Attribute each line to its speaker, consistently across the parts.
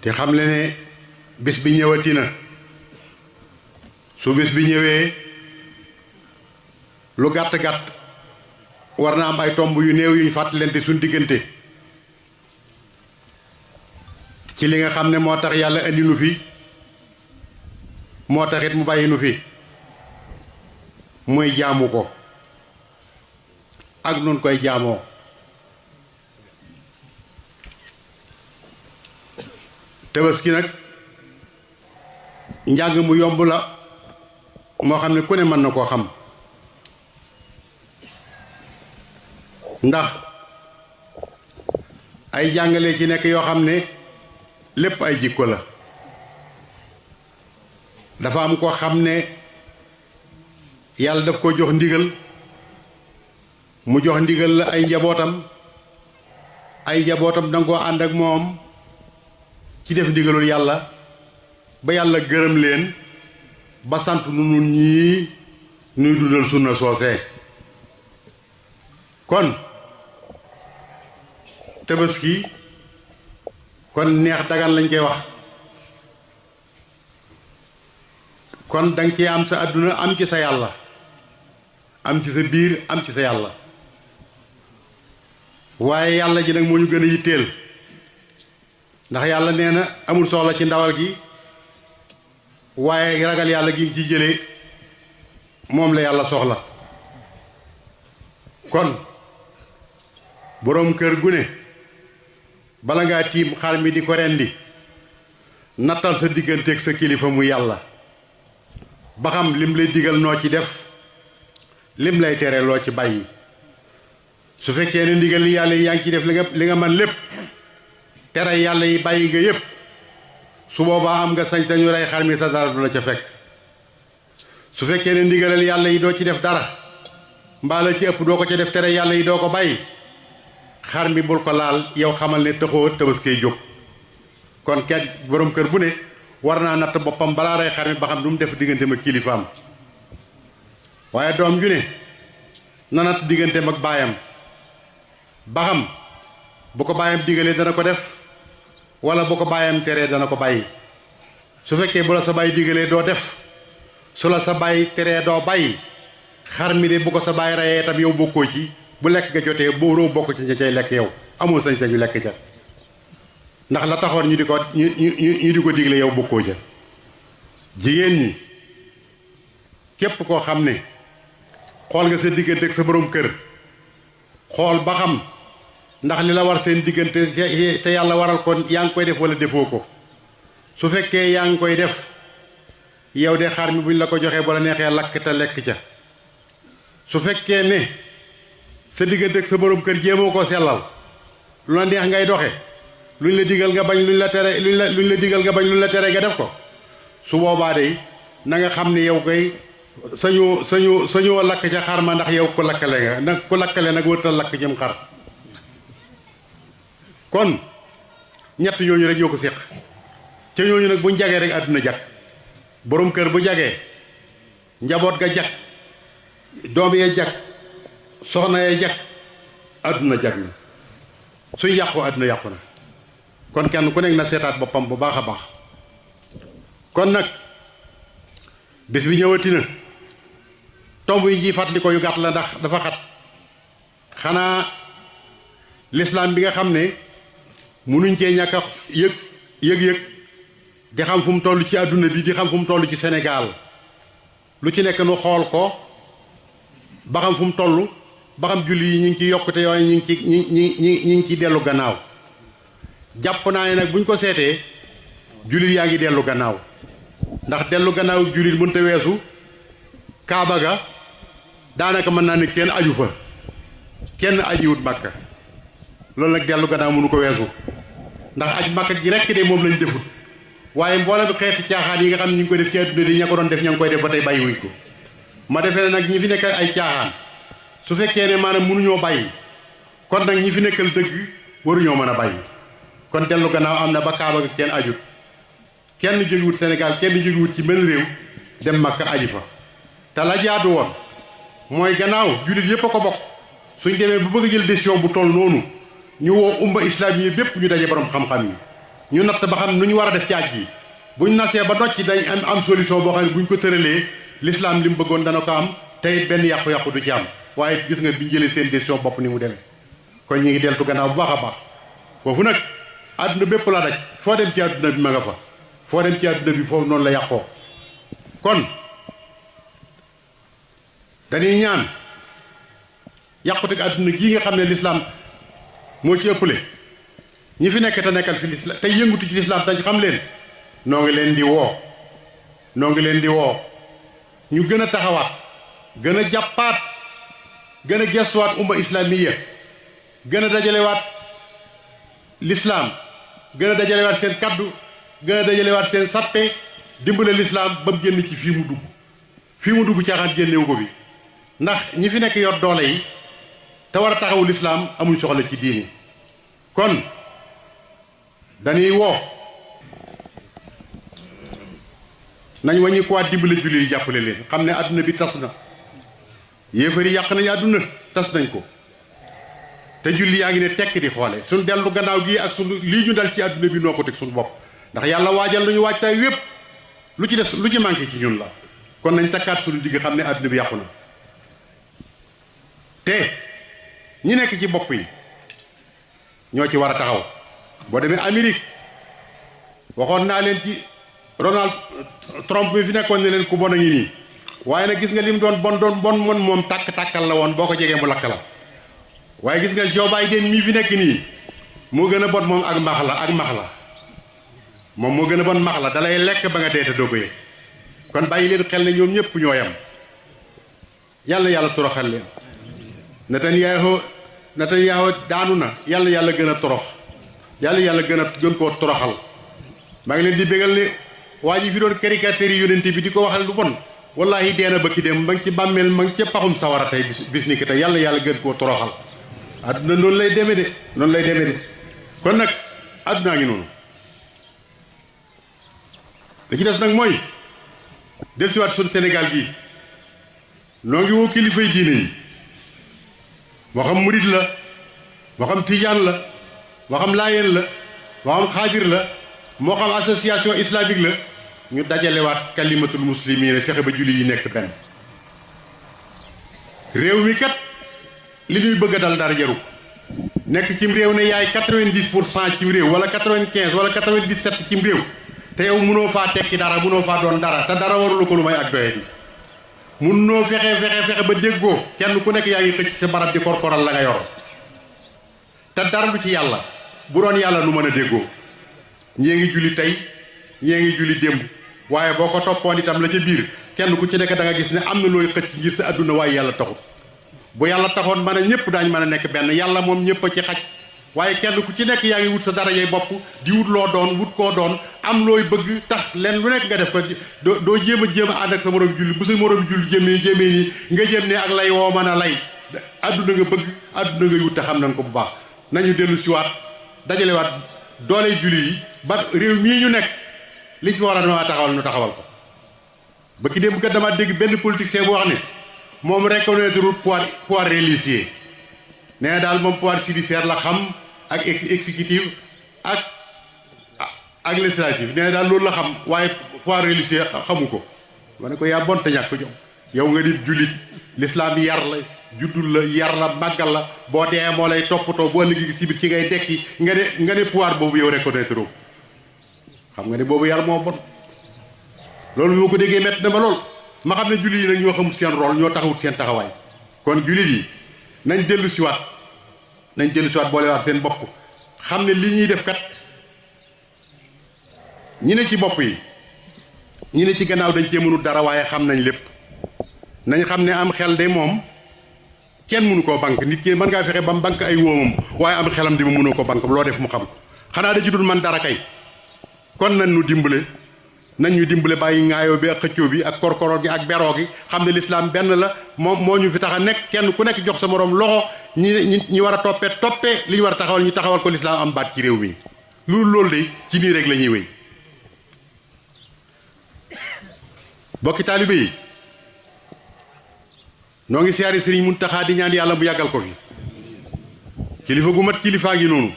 Speaker 1: te xam le ne bis bi ñëwati na su bis bi ñëwee lu gàtt-gàtt war na am ay tomb yu néew yuñ fàttalante suñ diggante ci li nga xam ne moo tax yàlla indi nu fi moo taxit mu bàyyi nu fi muy jaamu ko ak nun koy jaamoo Tabaski nag njàng mu yomb la moo xam ne ku ne mën na koo xam ndax ay jàngale ci nekk yoo xam ne lépp ay jikko la dafa am ko xam ne yàlla daf ko jox ndigal mu jox ndigal la ay njabootam danga koo ànd ak moom ci def ndigalul yàlla ba yàlla gërëm leen ba sant nu nun ñii nuy dundal sunna soosee kon Tabaski kon neex dagan lañ koy wax kon danga ci am sa àdduna am ci sa yàlla am ci sa biir am ci sa yàlla waaye yàlla ji nag moo ñu gën a yitteel ndax yàlla nee na amul soxla ci ndawal gi waaye ragal yàlla gi ci jëlee moom la yàlla soxla kon boroom kër gu ne bala ngaa tiim xar mi di ko rendi nattal sa digganteeg sa kilifa mu yàlla ba xam lim lay digal noo ci def lim lay tere loo ci bàyyi su fekkee ne ndigal li yàlla yi yaa ngi ci def li nga man lépp tere yàlla yi bàyyi nga yépp su boobaa am nga sañ-sañu rey xar mi te dara du la ca fekk su fekkee ne ndigalal yàlla yi doo ci def dara mbaa la ci ëpp doo ko ca def tere yàlla yi doo ko bàyyi xar mi bul ko laal yow xamal ne taxoo Tabaski jóg kon kenn boroom kër bu ne war naa natt boppam balaa rey xar mi ba xam du mu def digganteem ak kilifaam waaye doom ju ne na natt digganteem ak baayam ba xam bu ko baayam digalee dana ko def wala bu ko baayam teree dana ko bàyyi su fekkee bu la sa baay digalee doo def su la sa baay teree doo bàyyi xar mi de bu ko sa baay reyee tam yow bokkoo ci bu lekk nga jotee boo bokk ci ña cay lekk yow amoo sañ-sañu lekk ca ndax la taxoon ñu di ko digle yow bokkoo ca jigéen ñi képp koo xam ne xool nga sa diggante ak sa borom kër xool ba xam ndax li la war seen diggante te yàlla waral ko yaa ngi koy def wala defoo ko su fekkee yaa ngi koy def yow de xar mi buñ la ko joxee bu la neexee lakk te lekk ca su fekkee ne sa diggante ak sa borom kër jéemoo ko sellal lu la neex ngay doxe luñ la digal nga bañ luñ la tere luñ la digal nga bañ luñ la tere nga def ko su boobaa de na nga xam ne yow koy sañoo lakk ca xar ma ndax yow ku lakkale nga nag ku lakkale nag wërtal lakk jëm xar kon ñett ñooñu rek ñoo ko séq ca ñooñu nag buñ jagee rek àdduna jag borom kër bu jagee njaboot ga jag doom yee jag soxna yee jag àdduna jag na suñ yàqu àdduna yàqu na kon kenn ku nekk na seetaat boppam bu baax a baax kon nag bis bi ñëwati na tomb yi ji fàttali ko yu gàtt la ndax dafa xat xanaa lislaam bi nga xam ne munuñ cee ñàkk a yëg di xam fu mu toll ci àdduna bi di xam fu mu toll ci Sénégal lu ci nekk nu xool ko ba xam fu mu toll ba xam julli yi ñu ngi ci yokkute yooyu ñu ngi ci dellu gannaaw jàpp naa ne nag buñ ko seetee jullit yaa ngi dellu gannaaw ndax dellu gannaaw jullit mënta weesu Kaaba ga daanaka mën naa ne kenn aju fa kenn ajiwut Makka loolu nag dellu gannaaw mënu ko weesu ndax aj Makka gi rekk de moom lañ defut waaye mboolem xeeti caaxaan yi nga xam ne ñu ngi koy def ci àdduna di ña ko doon def ña ngi koy def ba tey bàyyiwuñ ko ma defee ne nag ñi fi nekk ay caaxaan su fekkee ne maanaam mënuñoo bàyyi kon nag ñi fi nekkal dëgg waruñoo mën a bàyyi kon dellu gannaaw am na ba Kaaba ga kenn ajut kenn jógewut Sénégal kenn jógewut ci benn réew dem Makka aji fa te la jaadu woon mooy gannaaw jullit yépp a ko bokk suñ demee bu bëgg a jël décision bu toll noonu ñu woo umma islam yi bépp ñu daje borom xam-xam yi ñu natt ba xam nu ñu war a def ci aj gi buñ nasee ba nocc dañ am solution boo xam ne buñ ko tëralee l'islam li mu bëggoon dana ko am tey benn yàqu-yàqu du ci am waaye gis nga biñ jëlee seen décision bopp ni mu demee kon ñu ngi deltu gannaaw bu baax a baax foofu nag àdduna bépp la daj foo dem ci àdduna bi ma nga fa foo dem ci àdduna bi foofu noonu la yàqoo kon dañuy ñaan yàquteg àdduna gii nga xam ne l'islam moo ci ëppale ñi fi nekk te nekkal fi l'islam tey yëngutu ci l'islam te xam leen noo ngi leen di woo ñu gën a taxawaat gën a jàppaat gën a gestuwaat umma islamiya gën a dajalewaat l'islam gën a dajalewaat seen kaddu gën a dajalewaat seen sappe dimbale l'islam ba mu génn ci fii mu dugg caaxaan génnewu ko fi ndax ñi fi nekk yor doole yi te war a taxawu l'islam amuñ soxla ci diini kon dañuy woo nañ waññi ko waat dimbale julli yi jàppale leen xam ne àdduna bi tas na yéefar yi yàq nañu àdduna tas nañ ko te julli yaa ngi ne tekk di xoole suñ dellu gannaaw gi ak suñu lii ñu dal ci àdduna bi noo ko teg suñu bopp ndax yàlla waajal nañu waajtaay wépp lu ci des lu ci manqué ci ñun la kon nañ takkaat suñu digg xam ne àdduna bi yàqu na te ñi nekk ci bopp yi ñoo ci war a taxaw boo demee Amérique waxoon naa leen ci Donald Trump bi fi nekkoon ne leen ku bon a ngi nii waaye nag gis nga lim doon bon moom tàkkal la woon boo ko jegee mu lakk la waaye gis nga Joe Biden mii fi nekk nii moo gën a bon moom ak max la moom moo gën a bon max la dalay lekk ba nga dee te doo ko yëg kon bàyyi leen xel ne ñoom ñëpp ñoo yam yàlla toroxal leen Netanyahu daanu na yàlla gën a torox yàlla gën koo toroxal maa ngi leen di bégal ne waa ji fi doon caricature yi yonent bi di ko waxal lu bon wallahi dee na bëkki dem ma ngi ci bàmmeel ma ngi ca paxum sawara tey bis ni ki tey yàlla gën koo toroxal àdduna noonu lay demee de kon nag àddunaa ngi noonu da ci des nag mooy del siwaat suñu Sénégal gii noo ngi woo kilifay diine yi moo xam murit la moo xam tijaan la moo xam laayeen la moo xam xaadir la moo xam association islamique la ñu dajalewaat kalimatul muslimin fexe ba julli yi nekk benn réew mi kat li ñuy bëgg a dal dara jaru nekk cim réew ne yaay 90% cim réew wala 95 wala 97 cim réew te yow mënoo faa tekki dara mënoo faa doon dara te dara warulu ko lu may ak doye di mënoo fexe ba déggoo kenn ku nekk yaa ngi xëcc sa barab di korkoral la nga yor te dara lu ci yàlla bu doon yàlla nu mën a déggoo ñee ngi julli tey ñee ngi julli démb waaye boo ko toppoon itam la ca biir kenn ku ci nekk da nga gis ne am na looy xëcc ngir sa adduna waaye yàlla taxut bu yàlla taxoon mën a ñëpp daañu mën a nekk benn yàlla moom ñëpp a ci xaj waaye kenn ku ci nekk yaa ngi wut sa darajay bopp di wut loo doon wut koo doon am looy bëgg tax leen lu nekk nga def ko doo jéem a ànd ak sa morom julli bu sa morom julli jéemee nii nga jëm ne ak lay woo mën a lay adduna nga bëgg adduna nga wut te xam nañ ko bu baax nañu dellu siwaat dajalewaat doole julli yi ba réew mii ñu nekk liñ fi war a dama taxawal ñu taxawal ko ba ki dem kat dama dégg benn politicien bu wax ne moom reconnaître pouvoir religieux nee na daal moom pouvoir judiciaire la xam ak exécutif ak législatif nee na daal loolu la xam waaye pouvoir religieux xamu ko ma ne ko yaa bonte ñàkk jom yow nga di jullit l'islam yar la juddul la yar la màggal la boo dee moo lay toppatoo boo liggéey ci biir ci ngay dekki nga ne pouvoir boobu yow reconnaître ko xam nga ne boobu yar moo bon loolu moo ko déggee métti na ma lool ma xam ne jullit yi nag ñoo xamul seen rôle ñoo taxawut seen taxawaay kon jullit yi nañ dellu siwaat boolewaat seen bopp xam ne li ñuy def kat ñi ne ci bopp yi ñi ne ci gannaaw dañ cee mënul dara waaye xam nañ lépp nañ xam ne am xel de moom kenn mënu koo banque nit ki mën ngaa fexe ba mu banque ay wóomam waaye am xelam di mu mënoo ko banque loo def mu xam xanaa da ci dul man dara kay kon nañ ñu dimbale bàyyi ŋaayoo bi ak xëccoo bi ak korkoroo gi ak beroo gi xam ne lislaam benn la moom moo ñu fi tax a nekk kenn ku nekk jox sa moroom loxo ñi war a toppee li ñu war a taxawal ñu taxawal ko lislaam am baat ci réew mi loolu de ci nii rek la ñuy wéy bokki taalibe yi noo ngi siyaari Sëriñ Muntaxa di ñaan yàlla mu yàggal ko fi kilifa gu mat kilifaa ngi noonu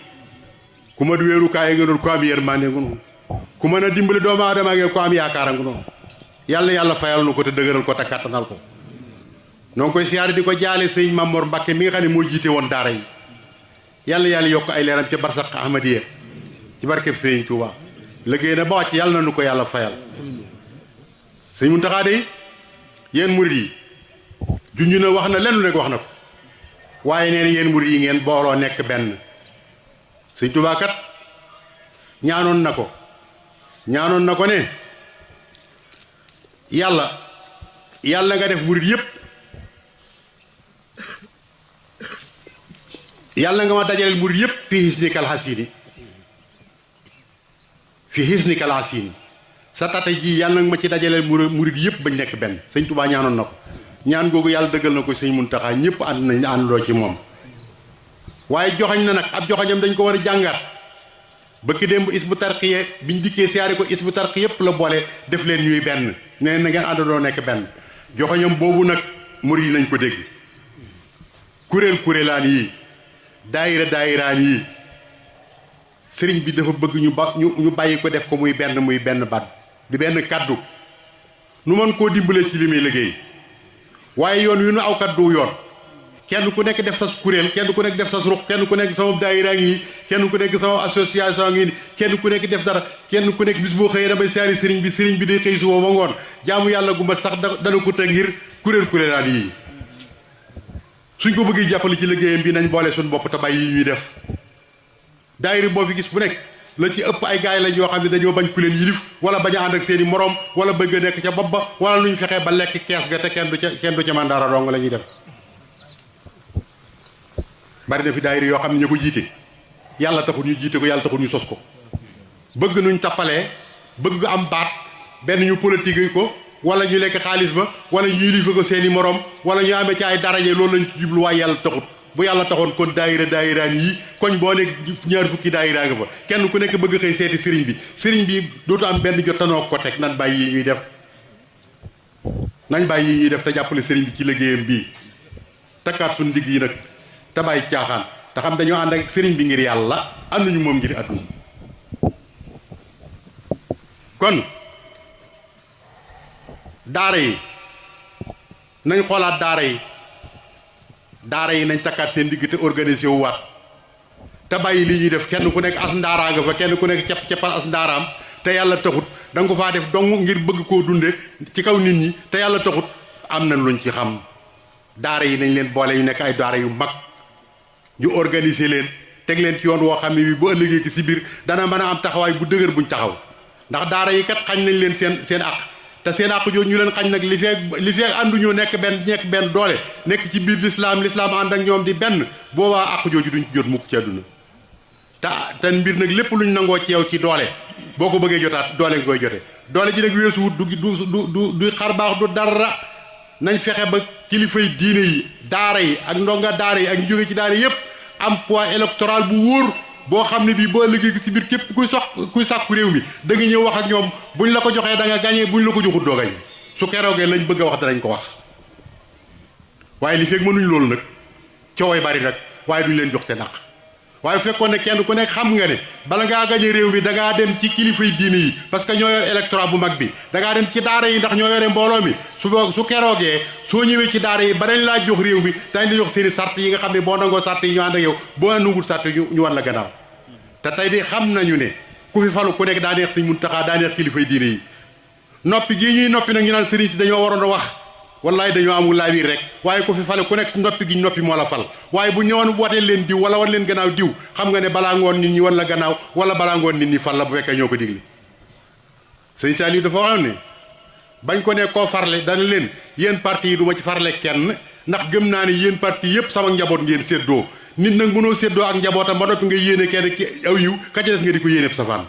Speaker 1: ku ma du wéerukaay nga noonu ku am yërmande nga noonu ku mën a dimbali doomu aadama ngeen ko am yaakaar nga noonu yàlla yàlla fayal nu ko te dëgëral ko te kattanal ko noo ngi koy siyaare di ko jaale sëñ Mamor Mbàkke mi nga xam ne moo jiite woon daara yi yàlla yàlla yokk ay leeram ca barsaq ahmadiya ci barkeb sëñ Tuuba liggéey na ba wàcc yàlla na nu ko yàlla fayal sëñ Muntaxa de yéen murid yi junj na wax na lenn lu nekk wax na ko waaye neen yéen murid yi ngeen booloo nekk benn sëñ Tuuba kat ñaanoon na ko ne yàlla nga def murid yépp yàlla nga ma dajaleel murid yépp fii hisnikal hasini sa tata ji yàlla nga ma ci dajaleel murid yépp bañ nekk benn sëñ Tuubaa ñaanoon na ko ñaan googu yàlla dëggal na ko sëñ Muntaxa ñëpp ànd nañ àndandoo ci moom waaye joxañ na nag ab joxañam dañ ko war a jàngaat bëkki démb Hizbut Tarqiyyah biñ dikkee siyaare ko Hizbut Tarqiyyah yépp la boole def leen ñuy benn nee na ngeen àndandoo nekk benn joxañam boobu nag murid yi nañ ko dégg kuréelaan yi daayiraan yi sëriñ bi dafa bëgg ñu bàyyi ko def ko muy benn baat di benn kàddu nu mën koo dimbalee ci li muy liggéey waaye yoon wi nu aw kàddu yoon kenn ku nekk def sa kuréel kenn ku nekk def sa ruq kenn ku nekk sama daayira ngi nii kenn ku nekk sama association ngi nii kenn ku nekk def dara kenn ku nekk bis boo xëyee damay siyaari sëriñ bi day xëy suba ba ngoon jaamu yàlla gu mat sax dana ko teg ngir kuréelaan yii suñ ko bëggee jàppale ci liggéeyam bi nañ boole suñ bopp te bàyyi yi ñuy def daayira boo fi gis bu nekk la ci ëpp ay gaay lañ yoo xam ne dañoo bañ ku leen yilif wala bañ a ànd ak seeni moroom wala bëgg a nekk ca bopp ba wala nuñ fexee ba lekk kees ga te kenn du ca mandaara dong la ñuy def bari na fi daayira yoo xam ne ñu ko jiite yàlla taxul ñu jiite ko yàlla taxul ñu sos ko bëgg nuñ tappalee bëgg am baat benn ñu politique ko wala ñu lekk xaalis ba wala ñu yilife ko seeni moroom wala ñu amee ci ay daraje loolu lañ ci jublu waaye yàlla taxut bu yàlla taxoon kon daayiraan yi koñ boo nekk ñaar fukki daayira nga fa kenn ku nekk bëgg xëy seeti sëriñ bi dootu am benn jot tanoo ko teg nañ bàyyi yi ñuy def te jàppale sëriñ bi ci liggéeyam bii takkaat suñ ndigg yi nag te bàyyi caaxaan te xam dañoo ànd ak sëriñ bi ngir yàlla ànduñu moom ngir àdduna kon daara yi nañ xoolaat daara yi nañ takkaat seen digg te organisé wu waat te bàyyi li ñuy def kenn ku nekk as ndaaraa nga fa kenn ku nekk ceppal as ndaaraam te yàlla taxut da nga ko faa def dong ngir bëgg koo dunde ci kaw nit ñi te yàlla taxut am na luñ ci xam daara yi nañ leen boole yu nekk ay daara yu mag ñu organiser leen teg leen ci yoon woo xam ne bi bu ëllëgee ki si biir dana mën a am taxawaay bu dëgër buñ taxaw ndax daara yi kat xañ nañ leen seen àq te seen àq jooju ñu leen xañ nag li feek ànduñoo nekk benn doole nekk ci biir lislaam ànd ak ñoom di benn boobaa àq jooju duñ ci jot mukk ci àdduna te mbir nag lépp luñ nangoo ci yow ci doole boo ko bëggee jotaat doole nga koy jote doole ji nag weesuwut du xar baax du dara nañ fexe ba kilifay diine yi daara yi ak ndonga daara yi ak ñu jóge ci daara yépp am poids électoral bu wóor boo xam ne bii boo liggéey ci biir képp kuy sàkku réew mi da nga ñëw wax ak ñoom buñ la ko joxee da nga gañee buñ la ko joxut doo gañe su keroogee lañ bëgg a wax danañ ko wax waaye li fekk mënuñ loolu nag cooway bari nag waaye duñ leen jox te naq waaye bu fekkoon ne kenn ku nekk xam nga ne bala ngaa gañe réew mi da ngaa dem ci kilifay diine yi parce que ñoo yor électorat bu mag bi da ngaa dem ci daara yi ndax ñoo yore mbooloo mi su keroogee soo ñëwee ci daara yi ba dañ laa jox réew mi dañ la jox seeni sart yi nga xam ne boo nangoo sart yi ñu ànd ak yow boo nangul sart ñu war la gannaaw te tey de xam nañu ne ku fi falu ku nekk daa neex Sëñ Muntaxa daa neex kilifay diine yi noppi gii ñuy noppi nag ñu naan sëriñ si dañoo waroon a wax wallaay dañoo amul laa biir rek waaye ku fi fale ku nekk si noppi gi noppi moo la fal waaye bu ñëwoon watee leen diw wala wan leen gannaaw diw xam nga ne balaa ngoon nit ñi wan la gannaaw wala balaa ngoon nit ñi fal la bu fekkee ñoo ko digle sëñ Saliou dafa waxoon ne bañ ko ne koo farle dana leen yéen parti yi du ma ci farle kenn ndax gëm naa ne yéen parti yépp sama njaboot ngeen séddoo nit nag mënoo séddoo ak njabootam ba noppi nga yéene kenn ci aw yiw ka ca des nga di ko yéene sa fan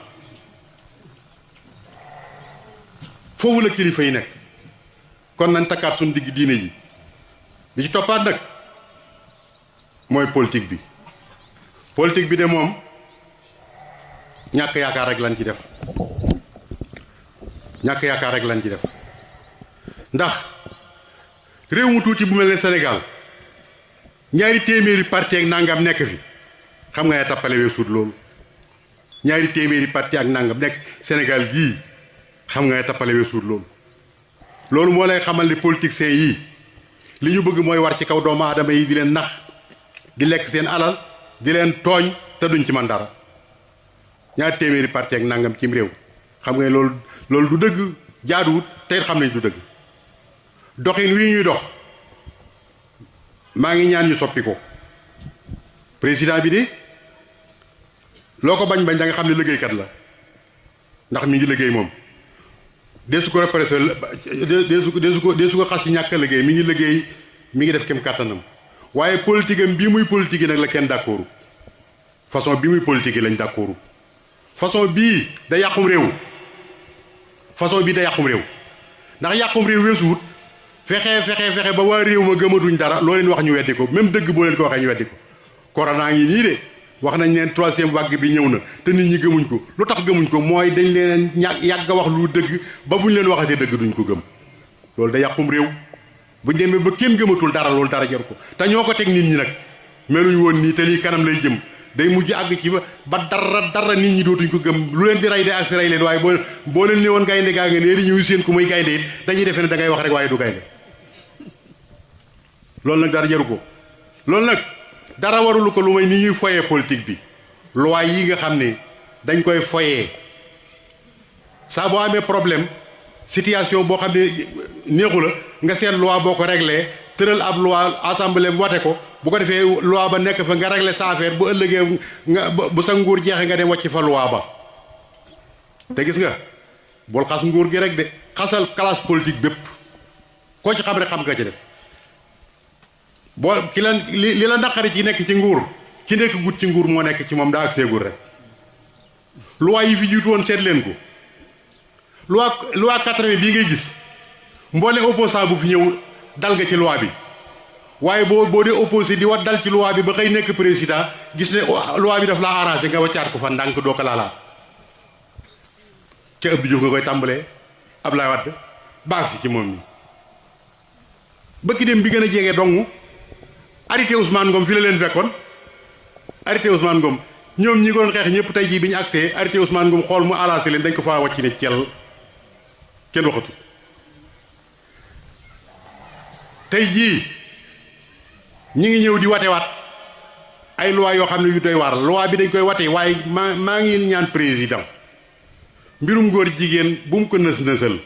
Speaker 1: foofu la kilifa yi nekk kon nañ takkaat suñu digg diine ji bi ci toppaat nag mooy politique bi de moom ñàkk yaakaar rek lañ ci def ndax réew mu tuuti bu mel ne Sénégal ñaari téeméeri parti ak nangam nekk fi xam nga ne tappale weesuut loolu ñaari téeméeri parti ak nangam nekk Sénégal gii xam nga tappale weesuut loolu. loolu moo lay xamal ni politiciens yii li ñu bëgg mooy war ci kaw doomu aadama yi di leen nax di lekk seen alal di leen tooñ te duñ ci man dara ñaari téeméeri parti ak nangam cim réew xam nga loolu du dëgg jaaduwut te xam nañ du dëgg doxin wii ñuy dox maa ngi ñaan ñu soppi ko président bi de loo ko bañ da nga xam ne liggéeykat la ndax mi ngi liggéey moom deesu ko repressé deesu ko xas ci ñàkk liggéey mi ngi liggéey mi ngi def kem kàttanam waaye politique am bii muy politique nag la kenn d'accordu façon bii muy politique lañ d'accordu façon bii da yàqum réew ndax yàqum réew weesuwut fexe ba waa réew ma gëmatuñ dara loo leen wax ñu weddi ko même dëgg boo leen ko waxee ñu weddi ko corona ngi nii de wax nañ leen troisième vague bi ñëw na te nit ñi gëmuñ ko lu tax gëmuñ ko mooy dañ leen yàgg a wax lu dëgg ba buñ leen waxatee dëgg duñ ko gëm loolu da yàqum réew buñ demee ba kenn gëmatul dara loolu dara jar ko te ñoo ko teg nit ñi nag meluñ woon nii te lii kanam lay jëm day mujj àgg ci ba dara nit ñi dootuñ ko gëm lu leen di rey de ak si rey leen waaye boo leen ne woon gaynde gaa nga nee di ñëw seen ku muy gaynde it dañuy defee ne da ngay wax rek waaye du gaynde loolu nag dara jaru ko loolu nag dara warulu ko lu may ni ñuy foyee politique bi loi yi nga xam ne dañ koy foyee saa boo amee problème situation boo xam ne neexu la nga seet loi boo ko réglé tëral ab loi assemblée wate ko bu ko defee loi ba nekk fa nga réglé sa affaire bu ëllëgee nga bu sa nguur jeexee nga dem wàcc fa loi ba te gis nga bul xas nguur gi rek de xasal classe politique bépp koo ci xam rek xam nga ci def boo ki la li la naqari ci nekk ci nguur ki nekk gut ci nguur moo nekk ci moom daa ak seegul rek loi yi fi jiitu woon seet leen ko loi 80 bii ngay gis mboole opposant bu fi ñëw dal nga ci loi bi waaye boo dee opposé di wat dal ci loi bi ba xëy nekk président gis ne loi bi daf laa arrangé nga waccaat ko fa ndànk doo ko laalaat ca Abdou Diouf nga koy tàmbalee Abdoulaye Wade baax si ci moom mi bëkki dem bi gën a jege dong arrêté Ousmane Ngom fi la leen fekkoon arrêté Ousmane Ngom ñoom ñi doon xeex ñëpp tey jii bi ñu agsee arrêté Ousmane Ngom xool mu arrangé leen dañ ko faa wàcc ne cel kenn waxatu tey jii ñi ngi ñëw di watewaat ay loi yoo xam ne yu doy waar loi bi dañ koy wate waaye maa ngi ñaan président mbirum góor jigéen bu mu ko nës-nësal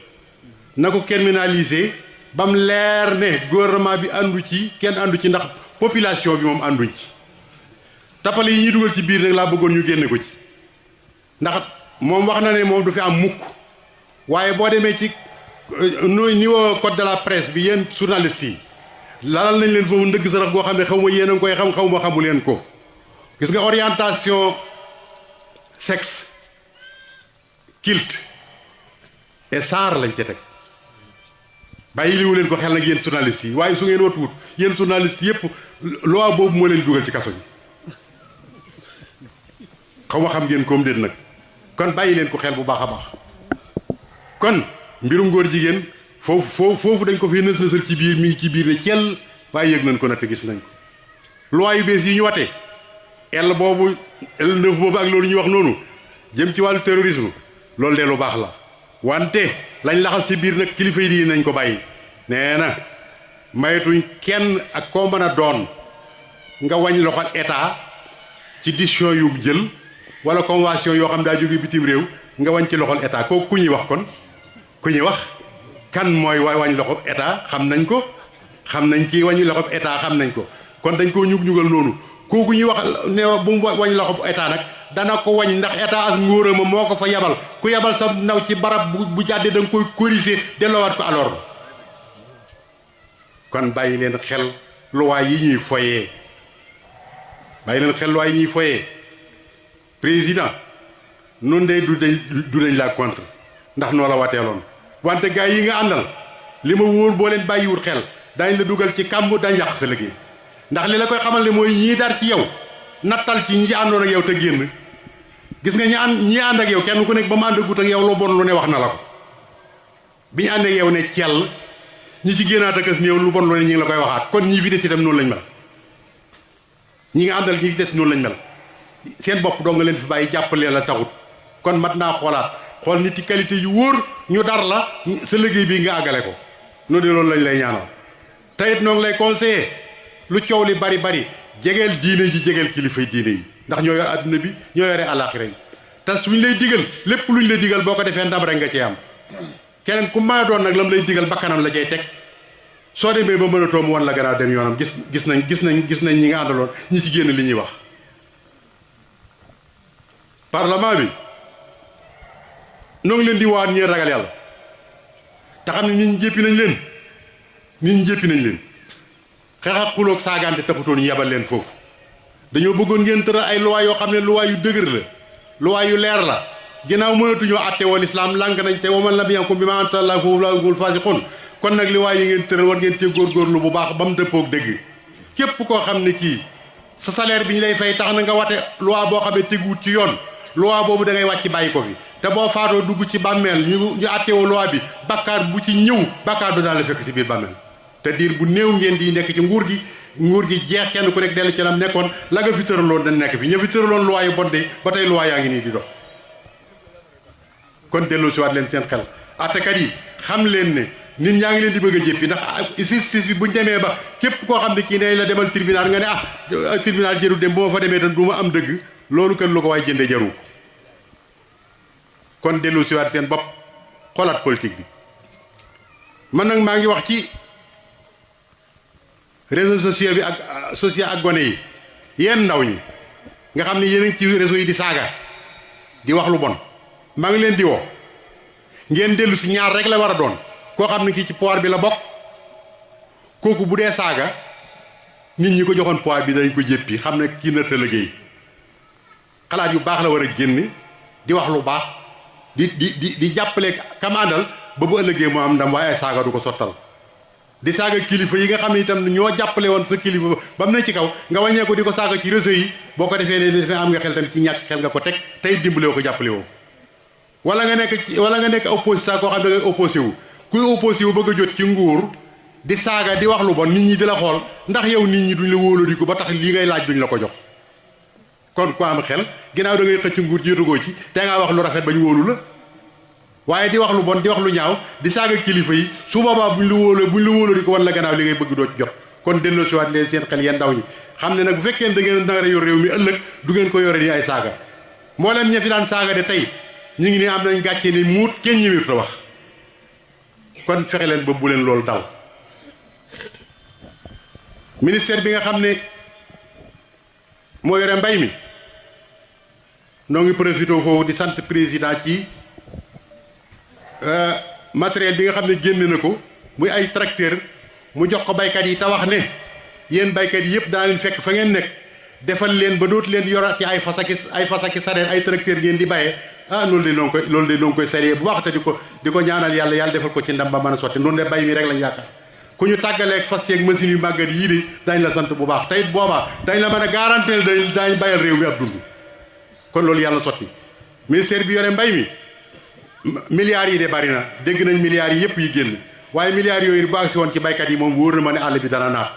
Speaker 1: na ko criminaliser ba mu leer ne gouvernement bi àndu ci kenn àndu ci ndax population bi moom ànduñ ci tappale yi ñuy dugal ci biir nag laa bëggoon ñu génne ko ci ndax moom wax na ne moom du fi am mukk waaye boo demee ci niveau code de la presse bi yéen journalistes yi lalal nañ leen foofu ndëgg sarax goo xam ne xaw ma yéen a ngi koy xam xaw ma xamu leen ko gis nga orientation sexe culte et genre lañ ca teg bàyyi liwu leen ko xel nag yéen journalistes yi waaye su ngeen watuwut yéen journalistes yépp loi boobu moo leen dugal ci kaso bi xaw ma xam ngeen koom déet nag kon bàyyi leen ko xel bu baax a baax kon mbirum góor jigéen foofu dañ ko fi nës-nësal ci biir mi ngi ci biir ne ceel waaye yëg nañ ko nag te gis nañ ko loi yu bees yi ñu watee L boobu L9 boobu ak loolu ñuy wax noonu jëm ci wàllu terrorisme loolu de lu baax la wante lañ laxas ci biir nag kilifa yi di nañ ko bàyyi nee na mayetuñ kenn ak koo mën a doon nga wañ loxol état ci décision yu jël wala convention yoo xam daa jóge bitim réew nga wañ ci loxol état kooku ku ñuy wax kon ku ñuy wax kan mooy wañ loxob état xam nañ ko xam nañ ci wañ loxob état xam nañ ko kon dañ koo ñugal noonu kooku ñuy wax ne bu mu wañ loxob état nag dana ko wañ ndax état ak ngóorama moo ko fa yabal ku yabal sa ndaw ci barab bu jàddee da nga koy corriger delloowaat ko alors kon bàyyi leen xel loi yi ñuy foyee bàyyi leen xel loi yi ñuy foyee président noonu de du dañ la contre ndax noo la wateeloon wante gars yi nga àndal li ma wóor boo leen bàyyiwul xel dañ la dugal ci kàmb dañ yàq sa liggéey ndax li la koy xamal ne mooy ñii dar ci yow nattal ci ñi àndoon ak yow te génn gis nga ñi ànd ak yow kenn ku nekk ba mu ànd gut ak yow lu bon lu ne wax na la ko bi ñu ànd ak yow ne cell ñi ci génnaat ak néew lu bon lu ne ñi ngi la koy waxaat kon ñi fi des itam noonu lañ mel ñi nga àndal ñi fi des noonu lañ mel seen bopp doo nga leen fi bàyyi jàppale la taxut kon mat naa xoolaat xool nit yi qualité yu wóor ñu dar la sa liggéey bii nga àggale ko noonu loolu lañ lay ñaanal tayit noo ngi lay conseiller lu coow li bari bari jegeel diine ji jegeel kilifay diine yi ndax ñoo yor adduna bi ñoo yore àllaaxira yi te suñ lay digal lépp luñ lay digal boo ko defee ndam rek nga cee am keneen ku ma doon nag lam lay digal bakkanam la cay teg soo demee ba mënatoo mu wan la gannaaw dem yoonam gis nañ ñi nga àndaloon ñi ci génn li ñuy wax parlement bi noo ngi leen di waat ñi ragal yàlla te xam ne nit ñi jéppi nañ leen xeex ak xuloog saagante taxutoon ñu yebal leen foofu dañoo bëggoon ngeen tëral ay loi yoo xam ne loi yu dëgër la loi yu leer la ginnaaw mënatuñoo àtte woon islam lànk nañ te waman lam yankum bimaa anzalallaahu fa ulaa'ika humul faasiquun kon nag li waay yi ngeen tëral war ngeen cee góorgóorlu bu baax ba mu dëppoog dëgg képp koo xam ne kii sa salaire bi ñu lay fay tax na nga wate loi boo xam ne teguwut ci yoon loi boobu da ngay wàcc bàyyi ko fi te boo faatoo dugg ci bàmmeel ñu àttewoo loi bi bakkaar bu ci ñëw bakkaar bi daan la fekk si biir bàmmeel te diir bu néew ngeen di nekk ci nguur gi jeex kenn ku nekk dellu ci lam nekkoon la nga fi tëraloon dañ nekk fi ña fi tëraloon loi yu bon de ba tey loi yaa ngi nii di dox kon delloo si waat leen seen xel attekat yi xam leen ne nit ñaa ngi leen di bëgg a jéppi ndax justice bi buñ demee ba képp koo xam ne kii ne la demal tribunal nga ne tribunal jëru dem bu ma fa demee tan du ma am dëgg loolu kan lu ko waay jënde jaru kon delloo si waat seen bopp xoolaat politique bi man nag maa ngi wax ci réseaux sociaux bi ak gone yi yéen ndaw ñi nga xam ne yéen a ngi ci réseau yi di saaga di wax lu bon maa ngi leen di woo ngeen dellu si ñaar rek la war a doon koo xam ne kii ci pouvoir bi la bokk kooku bu dee saaga nit ñi ko joxoon pouvoir bi dañ ko jéppi xam ne kii nërta liggéey xalaat yu baax la war a génn di wax lu baax di jàppale kam àndal ba bu ëllëgee moo am ndam waaye ay saaga du ko sottal di saaga kilifa yi nga xam ne itam ñoo jàppale woon sa kilifa ba mu ne ci kaw nga wàññeeku di ko saaga ci réseau yi boo ko defee ne dafay am nga xel tamit ci ñàkk xel nga ko teg tey dimbale ko jàppale woo wala nga nekk opposition koo xam ne nga opposé wu kuy opposé wu bëgg a jot ci nguur di saaga di wax lu bon nit ñi di la xool ndax yow nit ñi duñ la wóoladiku ba tax lii ngay laaj duñ la ko jox kon ku am xel ginnaaw da ngay xëcc nguur jiitugoo ci te ngaa wax lu rafet bañ wóolu la waaye di wax lu bon di wax lu ñaaw di saaga kilifa yi su boobaa buñ la wóoladiku wan la gannaaw li ngay bëgg doo ci jot kon delloo si waat leen seen xel yeen ndaw ñi xam ne nag bu fekkee da ngeen nara yor réew mi ëllëg du ngeen ko yore ni ay saaga moo leen ña fi daan saaga de tey ñu ngi ne am nañ gàcce ni muut kenn ñëwit la wax kon fexe leen ba bu leen loolu dal ministère bi nga xam ne moo yore mbay mi noo ngi profité foofu di sant président ci matériel bi nga xam ne génn na ko muy ay tracteur mu jox ko baykat yi te wax ne yéen baykat yi yëpp daa leen fekk fa ngeen nekk defal leen ba dootu leen yoraat ci ay fasaki sareet ay tracteur ngeen di bàyyee loolu de noo ngi koy saree bu baax te di ko ñaanal yàlla defal ko ci ndam ba mën a sotti noonu de bay mi rek lañ yaakaar ku ñu tàggaleeg fas yeeg machine yu màggat yii de dañ la sant bu baax te it boobaa dañ la mën a garantir dañ bayal réew mi ab dund kon loolu yàlla sotti ministère bi yore mbay mi milliards yi de bari na dégg nañ milliards yi yëpp yi génn waaye milliards yooyu bu agsi woon ci baykat yi moom wóor na ma ne àll bi dana naat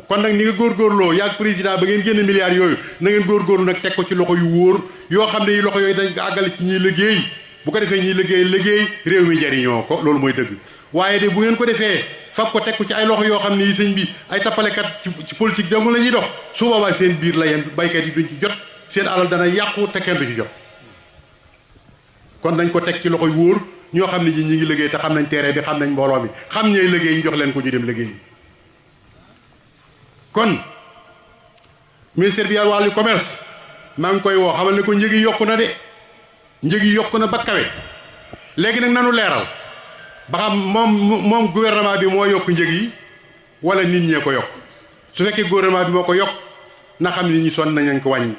Speaker 1: kon nag ni nga góorgóorloo yaag président ba ngeen génn milliards yooyu na ngeen góorgóorlu nag teg ko ci loxo yu wóor yoo xam ne loxo yooyu dañ ko àggale ci ñiy liggéey bu ko defee ñiy liggéey réew mi jariñoo ko loolu mooy dëgg waaye de bu ngeen ko defee fab ko teg ko ci ay loxo yoo xam ne yi sëñ bi ay tappalekat ci politique dong la ñuy dox su boobaa seen biir la yem baykat yi duñ ci jot seen alal dana yàqu te kenn du ci jot kon dañ ko teg ci loxo yu wóor ñoo xam ne ñi ngi liggéey te xam nañ terrain bi xam nañ mbooloo mi xam ñooy liggéey ñu jox leen ko ñu dem liggéey kon ministère bi wàllu commerce maa ngi koy woo xamal ne ko njëg yi yokku na de njëg yi yokku na ba kawe léegi nag nanu leeral ba xam moom gouvernement bi moo yokk njëg yi wala nit ñee ko yokk su fekkee gouvernement bi moo ko yokk na xam ne nit ñi sonn nañ ko wàññi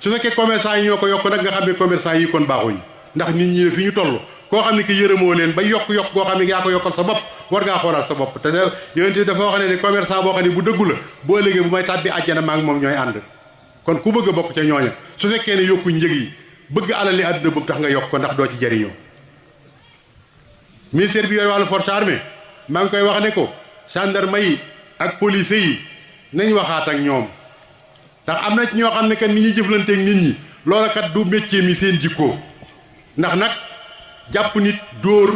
Speaker 1: su fekkee commerçant yi ñoo ko yokk nag nga xam ne commerçant yi kon baaxuñ ndax nit ñi fi ñu toll koo xam ne ki yërëmoo leen ba yokk goo xam ne yaa ko yokkal sa bopp war ngaa xoolaat sa bopp te yonent dafa wax ne commerçant boo xam ne bu dëggu la boo ëllëgee bu may tàbbi àjjana maa ngi moom ñooy ànd kon ku bëgg a bokk ca ñooña su fekkee ne yokku njëg yi bëgg alali àdduna bëgg tax nga yokk ko ndax doo ci jariñoo ministère bi yooyu wàllu force armée maa ngi koy wax ne ko gendarme yi ak police yi nañ waxaat ak ñoom ndax am na ci ñoo xam ne kat ni ñuy jëflanteeg nit ñi loola kat du métier mi seen jikkoo ndax nag jàpp nit dóor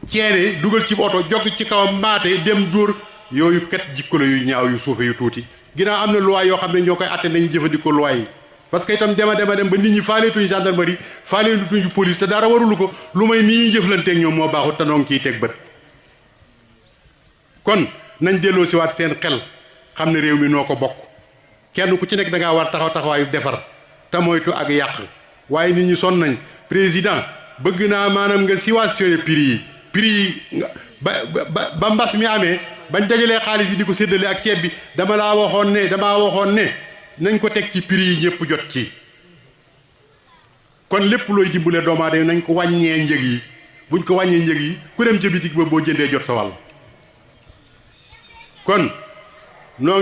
Speaker 1: ceene dugal ci oto jog ci kawam maate dem dóor yooyu kat jikko la yu ñaaw yu suufe yu tuuti ginnaaw am na loi yoo xam ne ñoo koy atte nañu jëfandikoo loi yi parce que itam dem ba nit ñi faaleetuñu gendarmerie faaleetuñu police te dara warulu ko lu may nii ñuy jëflanteeg ñoom moo baaxut te noo ngi ciy teg bët kon nañ delloo si waat seen xel xam ne réew mi noo ko bokk kenn ku ci nekk da ngaa war taxaw taxawaayu defar te moytu ak yàq waaye nit ñi sonn nañ président bëgg naa maanaam nga subventionné prix yi ba mbas mi amee bañ dajalee xaalis bi di ko séddale ak ceeb bi damaa waxoon ne nañ ko teg ci prix yi ñëpp jot ci kon lépp looy dimbale doomu aadama nañ ko wàññee njëg yi buñ ko wàññee njëg yi ku dem ca bitig ba boo jëndee jot sa wàll kon noo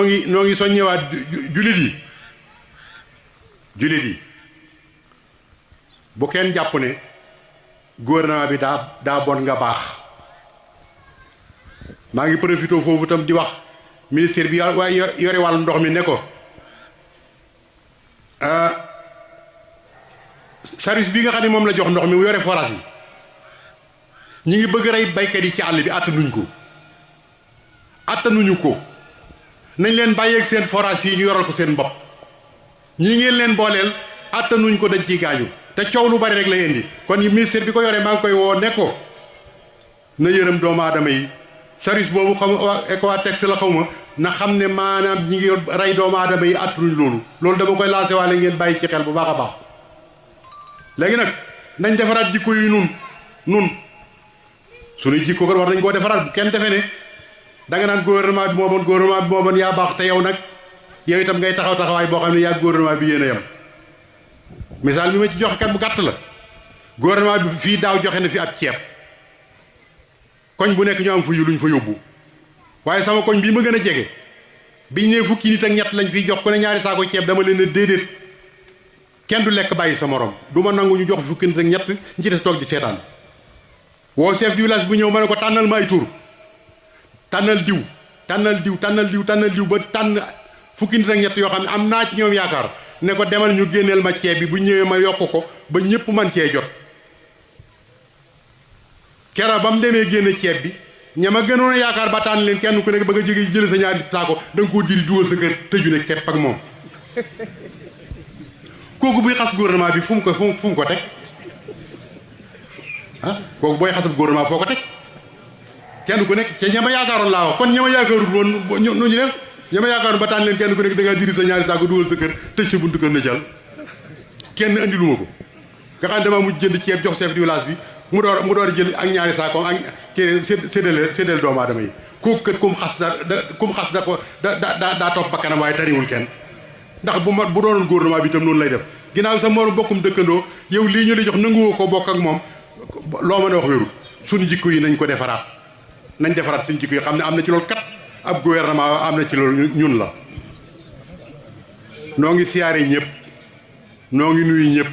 Speaker 1: ngi soññewaat jullit yi bu kenn jàpp ne gouvernement bi daa bon nga baax maa ngi profité foofu itam di wax ministère bi yore wàllu ndox mi ne ko service bi nga xam ne moom la jox ndox mi mu yore forage yi ñi ngi bëgg rey baykat yi ci àll bi attanuñu ko nañ leen bàyyeeg seen forage yi ñu yoral ko seen bopp ñi ngeen leen booleel attanuñ ko dañ ciy gaañu te coow lu bari rek la indi kon ministère bi ko yoree maa ngi koy woo ne ko na yërëm doomu aadama yi service boobu xam Ecowatex la xaw ma na xam ne maanaam ñi ngi rey doomu aadama yi attanuñ loolu dama koy lancé waale ngeen bàyyi ci xel bu baax a baax léegi nag nañ defaraat jikko yi nun suñuy jikko kon war nañ koo defaraat bu kenn defee ne da nga naan gouvernement bi moo bon yaa baax te yow nag yow itam ngay taxawaay boo xam ne yaa gouvernement bi yéen a yem misaal bi ma ci joxe kat bu gàtt la gouvernement bi fii daaw joxe na fi ab ceeb koñ bu nekk ñu am fu luñ fa yóbbu waaye sama koñ bii ma gën a jege biñ ne fukki nit ak ñett lañ fiy jox ku ne ñaari saako ceeb dama leen a déedéet kenn du lekk bàyyi sa morom du ma nangu ñu jox fukki nit ak ñett ñi ci des toog di seetaan woo chef du village bu ñëw ma ne ko tànnal ma ay tur tànnal diw ba tànn fukki nit ak ñett yoo xam ne am naa ci ñoom yaakaar ne ko demal ñu génneel ma ceeb bi bu ñëwee ma yokk ko ba ñëpp man cee jot kera ba mu demee génne ceeb bi ña ma gënoon a yaakaar ba tànn leen kenn ku nekk ba nga jógee jël sa ñaari saako da nga koo diri dugal sa kër tëju ne kepp ak moom kooku buy xas gouvernement bi fu mu ko teg kooku booy xasab gouvernement foo ko teg kenn ku nekk ca ña ma yaakaaroon laa wax kon ña ma yaakaarul woon nu ñu def ña ma yaakaaroon ba tànn leen kenn ku nekk da ngaa diri sa ñaari saako dugal sa kër tëj sa buntu kër na jàll kenn andi lu ma ko nga xam ne damaa mujj jënd ceeb jox chef du village bi mu door a jël ak ñaari saako ak kii séddale doomu aadama yi kooku kër kum xas daa topp bakkanam waaye tariwul kenn ndax bu doonoon gouvernement bi itam noonu lay def ginnaaw sa moom bokkum dëkkandoo yow lii ñu la jox nanguwoo ko bokk ak moom loo mën a wax wérul suñu jikko yi nañ ko defaraat suñu jikko yi xam ne am na ci loolu kat ab gouvernement am na ci loolu ñun la noo ngi siyaare ñëpp noo ngi nuyu ñëpp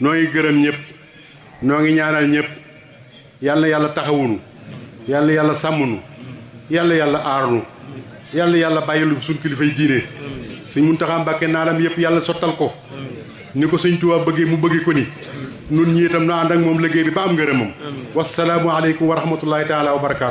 Speaker 1: noo ngi gërëm ñëpp noo ngi ñaanal ñëpp yal na yàlla taxawunu yal na yàlla sàmmunu yal na yàlla aarnu yal na yàlla bàyyilu suñ kilifay diine suñ Muntaxa Mbàkke naanam yëpp yàlla sottal ko ni ko sëñ Tuubaa bëggee mu bëggee ko ni nun ñi itam na ànd ak moom liggéey bi ba am ngërëmam wasalaamu aleykum wa rahmatullahi taala wa barakaatu